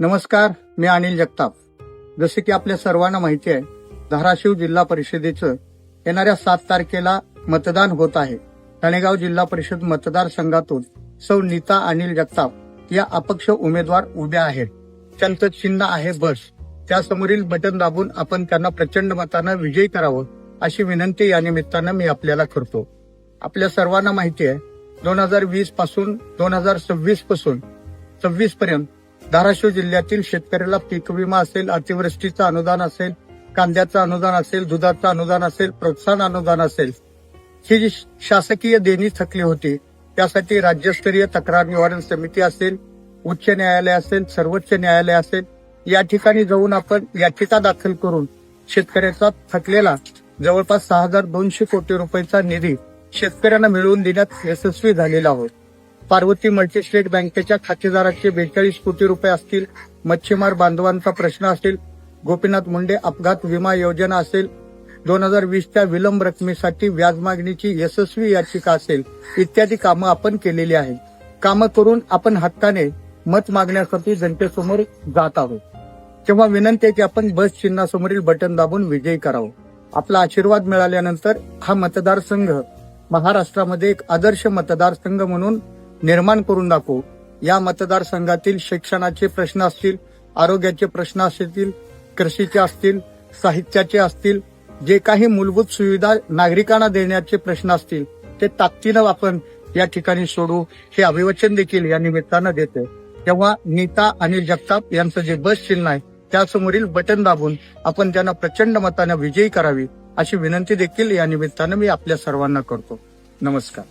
नमस्कार, मी अनिल जगताप. जसे की आपल्या सर्वांना माहिती आहे, धाराशिव जिल्हा परिषदेचं येणाऱ्या 7 तारखेला मतदान होत आहे. ठाणेगाव जिल्हा परिषद मतदारसंघातून सौ नीता अनिल जगताप या अपक्ष उमेदवार उभ्या आहेत. त्यांचं चिन्ह आहे बस. त्यासमोरील बटन दाबून आपण त्यांना प्रचंड मतानं विजयी करावं अशी विनंती या निमित्तानं मी आपल्याला करतो. आपल्या सर्वांना माहिती आहे, 2020 पासून 2026 पासून 26 पर्यंत धाराशिव जिल्ह्यातील शेतकऱ्याला पीक विमा असेल, अतिवृष्टीचं अनुदान असेल, कांद्याचं अनुदान असेल, दुधाचं अनुदान असेल, प्रोत्साहन अनुदान असेल, ही जी शासकीय देणी थकली होती त्यासाठी राज्यस्तरीय तक्रार निवारण समिती असेल, उच्च न्यायालय असेल, सर्वोच्च न्यायालय असेल, या ठिकाणी जाऊन आपण याचिका दाखल करून शेतकऱ्याचा थकलेला जवळपास 6,200 कोटी रुपयाचा निधी शेतकऱ्यांना मिळवून देण्यात यशस्वी झालेला आहोत. पार्वती मल्टीस्टेट बँकेच्या खातेदाराचे 42 कोटी रुपये असतील, मच्छीमार बांधवांचा प्रश्न असेल, गोपीनाथ मुंडे अपघात विमा योजना असेल, 2020च्या विलंब रकमेसाठी व्याज मागणीची यशस्वी याचिका असेल, इत्यादी कामं आपण केलेली आहेत. कामं करून आपण हक्काने मत मागण्यासाठी जनतेसमोर जात आहोत. तेव्हा विनंती आहे की आपण बस चिन्हासमोरील बटन दाबून विजयी करावं. आपला आशीर्वाद मिळाल्यानंतर हा मतदारसंघ महाराष्ट्रामध्ये एक आदर्श मतदारसंघ म्हणून निर्माण करून दाखवू. या मतदारसंघातील शिक्षणाचे प्रश्न असतील, आरोग्याचे प्रश्न असतील, कृषीचे असतील, साहित्याचे असतील, जे काही मूलभूत सुविधा नागरिकांना देण्याचे प्रश्न असतील ते ताकदीनं आपण या ठिकाणी सोडू, हे अभिवचन देखील या निमित्तानं देते. तेव्हा नीता अनिल जगताप यांचं जे बस चिन्ह आहे त्यासमोरील बटन दाबून आपण त्यांना प्रचंड मतानं विजयी करावी अशी विनंती देखील या निमित्तानं मी आपल्या सर्वांना करतो. नमस्कार.